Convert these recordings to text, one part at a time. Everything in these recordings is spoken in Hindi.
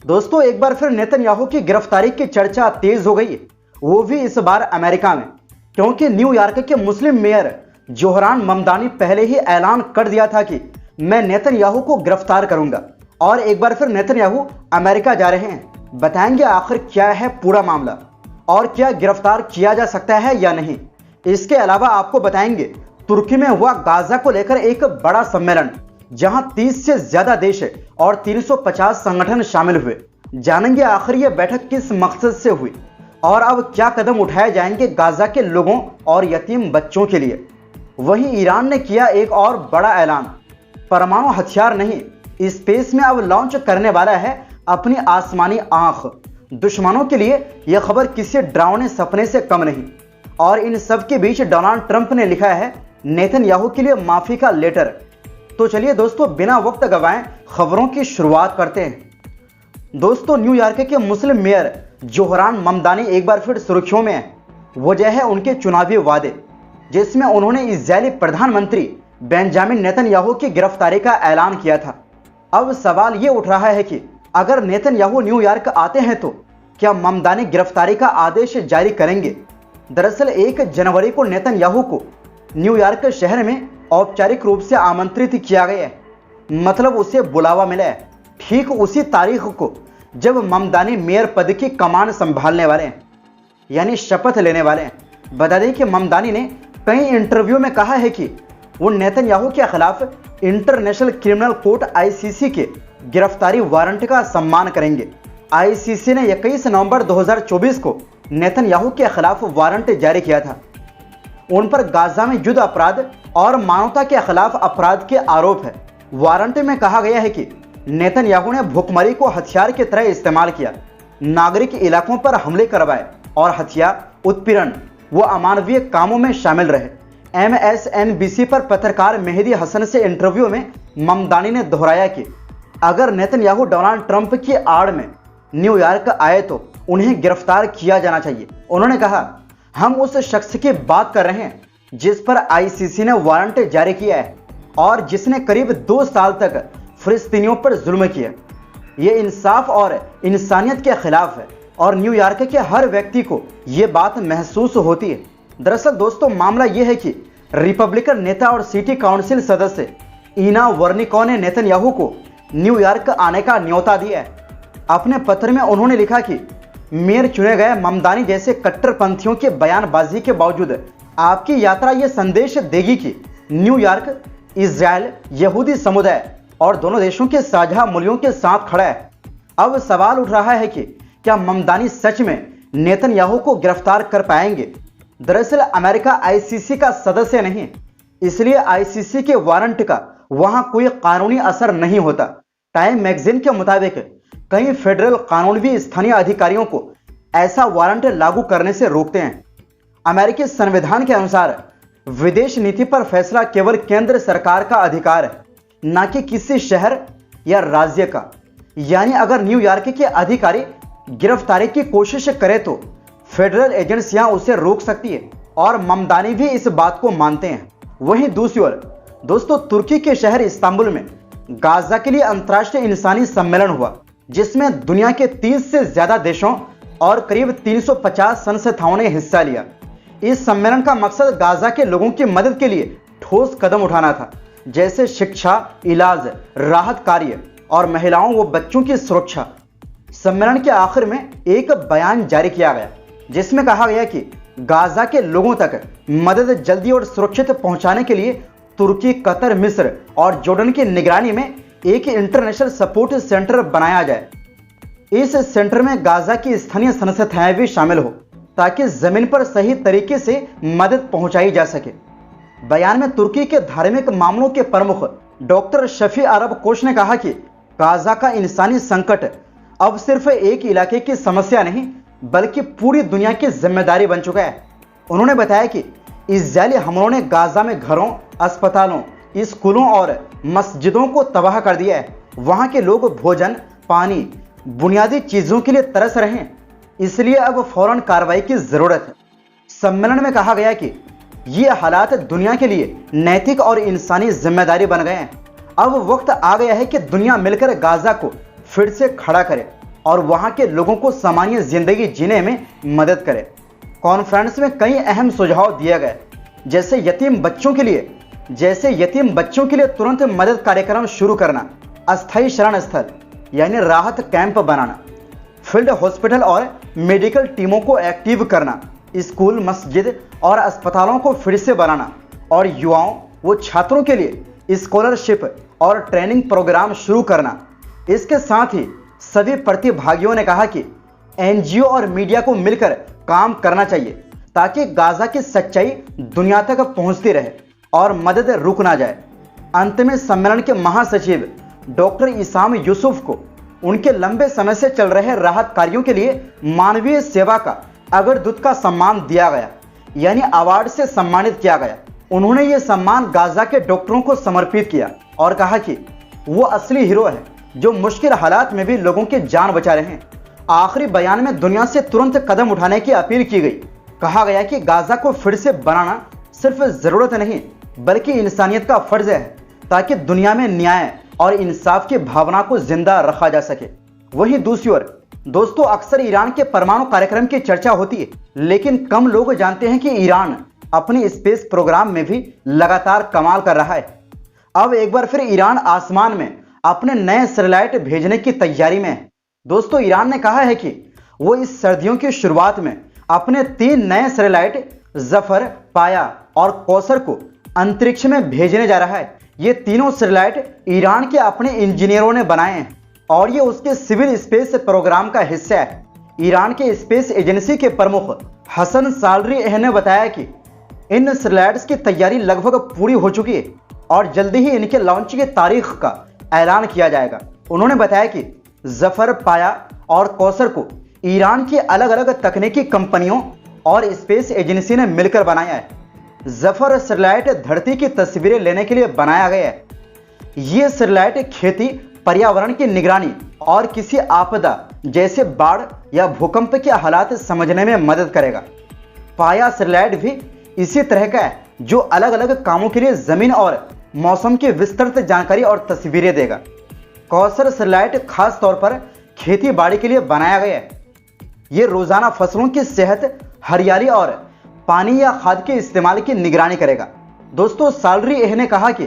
दोस्तों, एक बार फिर नेतन्याहू की गिरफ्तारी की चर्चा तेज हो गई है, वो भी इस बार अमेरिका में, क्योंकि न्यूयॉर्क के मुस्लिम मेयर जोहरान ममदानी पहले ही ऐलान कर दिया था कि मैं नेतन्याहू को गिरफ्तार करूंगा। और एक बार फिर नेतन्याहू अमेरिका जा रहे हैं। बताएंगे आखिर क्या है पूरा मामला और क्या गिरफ्तार किया जा सकता है या नहीं। इसके अलावा आपको बताएंगे तुर्की में हुआ गाजा को लेकर एक बड़ा सम्मेलन, जहां 30 से ज्यादा देश और 350 संगठन शामिल हुए। जानेंगे आखिर यह बैठक किस मकसद से हुई और अब क्या कदम उठाए जाएंगे गाजा के लोगों और यतीम बच्चों के लिए। वहीं ईरान ने किया एक और बड़ा ऐलान, परमाणु हथियार नहीं, स्पेस में अब लॉन्च करने वाला है अपनी आसमानी आंख। दुश्मनों के लिए यह खबर किसी डरावने सपने से कम नहीं। और इन सब के बीच डोनाल्ड ट्रंप ने लिखा है नेतन्याहू के लिए माफी का लेटर। तो चलिए दोस्तों, बिना वक्त गवाएं खबरों की शुरुआत करते हैं। दोस्तों, न्यूयॉर्क के मुस्लिम मेयर जोहरान ममदानी एक बार फिर सुर्खियों में है। वजह है उनके चुनावी वादे, जिसमें उन्होंने इजरायली प्रधानमंत्री बेंजामिन नेतन्याहू की गिरफ्तारी का ऐलान किया था। अब सवाल ये उठ रहा है कि अगर नेतन्याहू न्यूयॉर्क आते हैं तो क्या ममदानी गिरफ्तारी का आदेश जारी करेंगे। दरअसल 1 जनवरी को नेतन्याहू को न्यूयॉर्क शहर में औपचारिक रूप से आमंत्रित किया गया है, मतलब उसे बुलावा मिला है ठीक उसी तारीख को जब ममदानी मेयर पद की कमान संभालने वाले हैं, यानी शपथ लेने वाले हैं। बता दें कि ममदानी ने कई इंटरव्यू में कहा है कि वो नेतन्याहू के खिलाफ इंटरनेशनल क्रिमिनल कोर्ट ICC के गिरफ्तारी वारंट का सम्मान करेंगे। ICC ने 21 नवंबर 2024 को नेतन्याहू के खिलाफ वारंट जारी किया था। उन पर गाजा में युद्ध अपराध और मानवता के खिलाफ अपराध के आरोप है। वारंट में कहा गया है कि नेतन्याहू ने भुखमरी को हथियार की तरह इस्तेमाल किया, नागरिक इलाकों पर हमले करवाए और हत्या, उत्पीड़न व अमानवीय कामों में शामिल रहे। MSNBC पर पत्रकार मेहदी हसन से इंटरव्यू में ममदानी ने दोहराया कि अगर नेतन्याहू डोनाल्ड ट्रंप की आड़ में न्यूयॉर्क आए तो उन्हें गिरफ्तार किया जाना चाहिए। उन्होंने कहा, हम उस शख्स की बात कर रहे हैं जिस पर ICC ने वारंट जारी किया है और जिसने करीब 2 साल तक फिलिस्तीनियों पर जुल्म किया। यह इंसाफ और इंसानियत के खिलाफ है और न्यूयॉर्क के हर व्यक्ति को यह बात महसूस होती है। दरअसल दोस्तों, मामला यह है कि रिपब्लिकन नेता और सिटी काउंसिल सदस्य इना वर्निको ने नेतन्याहू को न्यूयॉर्क आने का न्योता दिया है। अपने पत्र में उन्होंने लिखा कि मेयर चुने गए ममदानी जैसे कट्टरपंथियों के बयानबाजी के बावजूद आपकी यात्रा यह संदेश देगी कि न्यूयॉर्क इजरायल यहूदी समुदाय और दोनों देशों के साझा मूल्यों के साथ खड़ा है। अब सवाल उठ रहा है कि क्या ममदानी सच में नेतन्याहू को गिरफ्तार कर पाएंगे। दरअसल अमेरिका ICC का सदस्य नहीं, इसलिए ICC के वारंट का वहां कोई कानूनी असर नहीं होता। टाइम मैगजीन के मुताबिक कई फेडरल कानून भी स्थानीय अधिकारियों को ऐसा वारंट लागू करने से रोकते हैं। अमेरिकी संविधान के अनुसार विदेश नीति पर फैसला केवल केंद्र सरकार का अधिकार है, न कि किसी शहर या राज्य का। यानी अगर न्यूयॉर्क के अधिकारी गिरफ्तारी की कोशिश करे तो फेडरल एजेंसियां उसे रोक सकती है और ममदानी भी इस बात को मानते हैं। वहीं दूसरी ओर दोस्तों, तुर्की के शहर इस्तांबुल में गाजा के लिए अंतर्राष्ट्रीय इंसानी सम्मेलन हुआ, जिसमें दुनिया के 30 से ज्यादा देशों और करीब 350 संस्थाओं ने हिस्सा लिया। इस सम्मेलन का मकसद गाजा के लोगों की मदद के लिए ठोस कदम उठाना था, जैसे शिक्षा, इलाज, राहत कार्य और महिलाओं व बच्चों की सुरक्षा। सम्मेलन के आखिर में एक बयान जारी किया गया, जिसमें कहा गया कि गाजा के लोगों तक मदद जल्दी और सुरक्षित पहुंचाने के लिए तुर्की, कतर, मिस्र और जॉर्डन की निगरानी में एक इंटरनेशनल सपोर्ट सेंटर बनाया जाए। इस सेंटर में गाजा की स्थानीय संस्थाएं भी शामिल हो, ताकि जमीन पर सही तरीके से मदद पहुंचाई जा सके। बयान में तुर्की के धार्मिक मामलों के प्रमुख डॉक्टर शफी अरब कोश ने कहा कि गाजा का इंसानी संकट अब सिर्फ एक इलाके की समस्या नहीं, बल्कि पूरी दुनिया की जिम्मेदारी बन चुका है। उन्होंने बताया कि इजरायली हमलों ने गाजा में घरों, अस्पतालों, स्कूलों और मस्जिदों को तबाह कर दिया है। वहां के लोग भोजन, पानी, बुनियादी चीजों के लिए तरस रहे हैं, इसलिए अब फौरन कार्रवाई की जरूरत है। सम्मेलन में कहा गया कि ये हालात दुनिया के लिए नैतिक और इंसानी जिम्मेदारी बन गए हैं। अब वक्त आ गया है कि दुनिया मिलकर गाजा को फिर से खड़ा करे और वहां के लोगों को सामान्य जिंदगी जीने में मदद करे। कॉन्फ्रेंस में कई अहम सुझाव दिए गए, जैसे यतीम बच्चों के लिए तुरंत मदद कार्यक्रम शुरू करना, अस्थायी शरण स्थल यानी राहत कैंप बनाना, फील्ड हॉस्पिटल और मेडिकल टीमों को एक्टिव करना, स्कूल, मस्जिद और अस्पतालों को फिर से बनाना और युवाओं व छात्रों के लिए स्कॉलरशिप और ट्रेनिंग प्रोग्राम शुरू करना। इसके साथ ही सभी प्रतिभागियों ने कहा कि एनजीओ और मीडिया को मिलकर काम करना चाहिए ताकि गाजा की सच्चाई दुनिया तक पहुंचती रहे और मदद रुक ना जाए। अंत में सम्मेलन के महासचिव डॉक्टर इसाम यूसुफ को उनके लंबे समय से चल रहे राहत कार्यों के लिए मानवीय सेवा का अग्रदूत का सम्मान दिया गया, यानी अवार्ड से सम्मानित किया गया। उन्होंने ये सम्मान गाजा के डॉक्टरों को समर्पित किया और कहा कि वो असली हीरो है जो मुश्किल हालात में भी लोगों की जान बचा रहे हैं। आखिरी बयान में दुनिया से तुरंत कदम उठाने की अपील की गई। कहा गया कि गाजा को फिर से बनाना सिर्फ जरूरत नहीं बल्कि इंसानियत का फर्ज है ताकि दुनिया में न्याय और इंसाफ की भावना को जिंदा रखा जा सके। वहीं दूसरी ओर दोस्तों, अक्सर ईरान के परमाणु कार्यक्रम की चर्चा होती है, लेकिन कम लोग जानते हैं कि ईरान अपने स्पेस प्रोग्राम में भी लगातार कमाल कर रहा है। अब एक बार फिर ईरान आसमान में अपने नए सैटेलाइट भेजने की तैयारी में है। दोस्तों, ईरान ने कहा है कि वो इस सर्दियों की शुरुआत में अपने 3 नए सैटेलाइट जफर, पाया और कौसर को अंतरिक्ष में भेजने जा रहा है। ये तीनों सैटेलाइट ईरान के अपने इंजीनियरों ने बनाए हैं और ये उसके सिविल स्पेस प्रोग्राम का हिस्सा है। ईरान के स्पेस एजेंसी के प्रमुख हसन सालरी ने बताया कि इन सैटेलाइट्स की तैयारी लगभग पूरी हो चुकी है और जल्दी ही इनके लॉन्च की तारीख का ऐलान किया जाएगा। उन्होंने बताया कि जफर, पाया और कौसर को ईरान की अलग अलग तकनीकी कंपनियों और स्पेस एजेंसी ने मिलकर बनाया है। जफर सैटेलाइट धरती की तस्वीरें लेने के लिए बनाया गया है। ये सैटेलाइट खेती, पर्यावरण की निगरानी और किसी आपदा जैसे बाढ़ या भूकंप के हालात समझने में मदद करेगा। पाया सैटेलाइट भी इसी तरह का है जो अलग अलग कामों के लिए जमीन और मौसम की विस्तृत जानकारी और तस्वीरें देगा। कौसर सैटेलाइट खास तौर पर खेती बाड़ी के लिए बनाया गया है। ये रोजाना फसलों की सेहत, हरियाली और पानी या खाद के इस्तेमाल की निगरानी करेगा। दोस्तों, सालरी ने कहा कि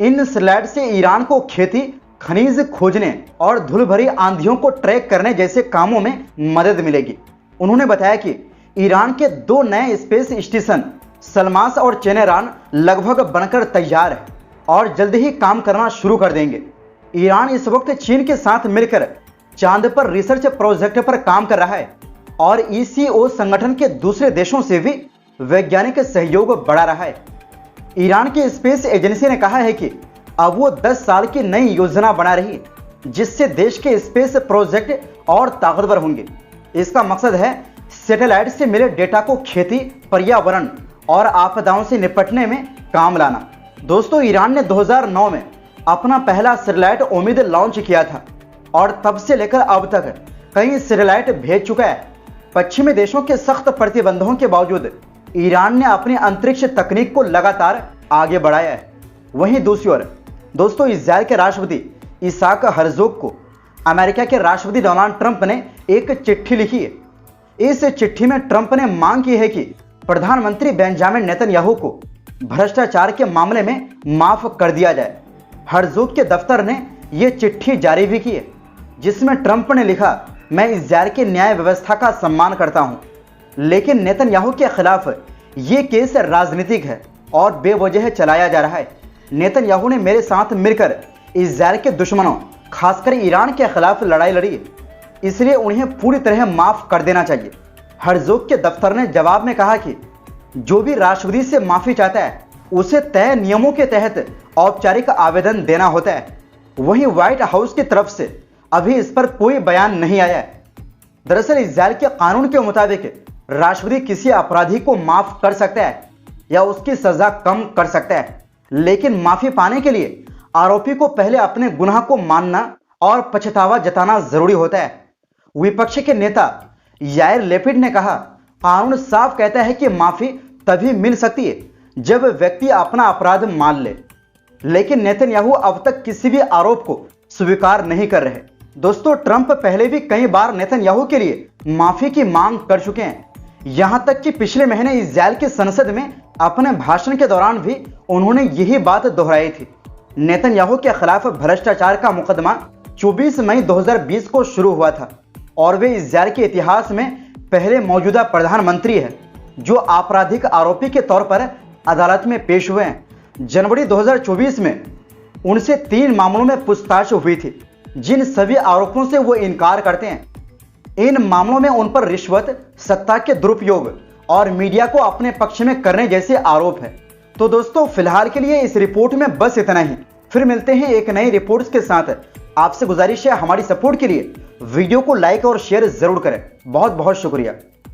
इन सैटेलाइट से ईरान को खेती, खनिज खोजने और धूल भरी आंधियों को ट्रैक करने जैसे कामों में मदद मिलेगी। उन्होंने बताया कि ईरान के 2 नए स्पेस स्टेशन सलमास और चेनेरान लगभग बनकर तैयार है और जल्द ही काम करना शुरू कर देंगे। ईरान इस वक्त चीन के साथ मिलकर चांद पर रिसर्च प्रोजेक्ट पर काम कर रहा है और ईसीओ संगठन के दूसरे देशों से भी वैज्ञानिक सहयोग बढ़ा रहा है। ईरान की स्पेस एजेंसी ने कहा है कि अब वो 10 साल की नई योजना बना रही है जिससे देश के स्पेस प्रोजेक्ट और ताकतवर होंगे। इसका मकसद है सैटेलाइट से मिले डेटा को खेती, पर्यावरण और आपदाओं से निपटने में काम लाना। दोस्तों, ईरान ने 2009 में अपना पहला सैटेलाइट उम्मीद लॉन्च किया था और तब से लेकर अब तक कई सैटेलाइट भेज चुका है। पश्चिमी देशों के सख्त प्रतिबंधों के बावजूद ईरान ने अपनी अंतरिक्ष तकनीक को लगातार आगे बढ़ाया है। वहीं दूसरी ओर दोस्तों, इजराइल के राष्ट्रपति इसाक हर्जोग को अमेरिका के राष्ट्रपति डोनाल्ड ट्रंप ने एक चिट्ठी लिखी है। इस चिट्ठी में ट्रंप ने मांग की है कि प्रधानमंत्री बेंजामिन नेतन्याहू को भ्रष्टाचार के मामले में माफ कर दिया जाए। हर्जोग के दफ्तर ने यह चिट्ठी जारी भी की है जिसमें ट्रंप ने लिखा, मैं इजराइल की न्याय व्यवस्था का सम्मान करता हूं, लेकिन नेतन्याहू के खिलाफ ये केस राजनीतिक है और बेवजह चलाया जा रहा है। नेतन्याहू ने मेरे साथ मिलकर इजराइल के दुश्मनों, खासकर ईरान के खिलाफ लड़ाई लड़ी, इसलिए उन्हें पूरी तरह माफ कर देना चाहिए। हर्जोग के दफ्तर ने जवाब में कहा कि जो भी राष्ट्रपति से माफी चाहता है उसे तय नियमों के तहत औपचारिक आवेदन देना होता है। वहीं व्हाइट हाउस की तरफ से अभी इस पर कोई बयान नहीं आया है। दरअसल इजराइल के कानून के मुताबिक राष्ट्रपति किसी अपराधी को माफ कर सकता है या उसकी सजा कम कर सकता है, लेकिन माफी पाने के लिए आरोपी को पहले अपने गुनाह को मानना और पछतावा जताना जरूरी होता है। विपक्ष के नेता यायर लेपिड ने कहा, कानून साफ कहता है कि माफी तभी मिल सकती है जब व्यक्ति अपना अपराध मान ले, लेकिन नेतन्याहू अब तक किसी भी आरोप को स्वीकार नहीं कर रहे। दोस्तों, ट्रंप पहले भी कई बार नेतन्याहू के लिए माफी की मांग कर चुके हैं। यहां तक कि पिछले महीने इजरायल की संसद में अपने भाषण के दौरान भी उन्होंने यही बात दोहराई थी। नेतन्याहू के खिलाफ भ्रष्टाचार का मुकदमा 24 मई 2020 को शुरू हुआ था और वे इजरायल के इतिहास में पहले मौजूदा प्रधानमंत्री हैं जो आपराधिक आरोपी के तौर पर अदालत में पेश हुए हैं। जनवरी 2024 में उनसे 3 मामलों में पूछताछ हुई थी, जिन सभी आरोपों से वो इनकार करते हैं। इन मामलों में उन पर रिश्वत, सत्ता के दुरुपयोग और मीडिया को अपने पक्ष में करने जैसे आरोप है। तो दोस्तों, फिलहाल के लिए इस रिपोर्ट में बस इतना ही। फिर मिलते हैं एक नई रिपोर्ट्स के साथ। आपसे गुजारिश है, हमारी सपोर्ट के लिए वीडियो को लाइक और शेयर जरूर करें। बहुत बहुत शुक्रिया।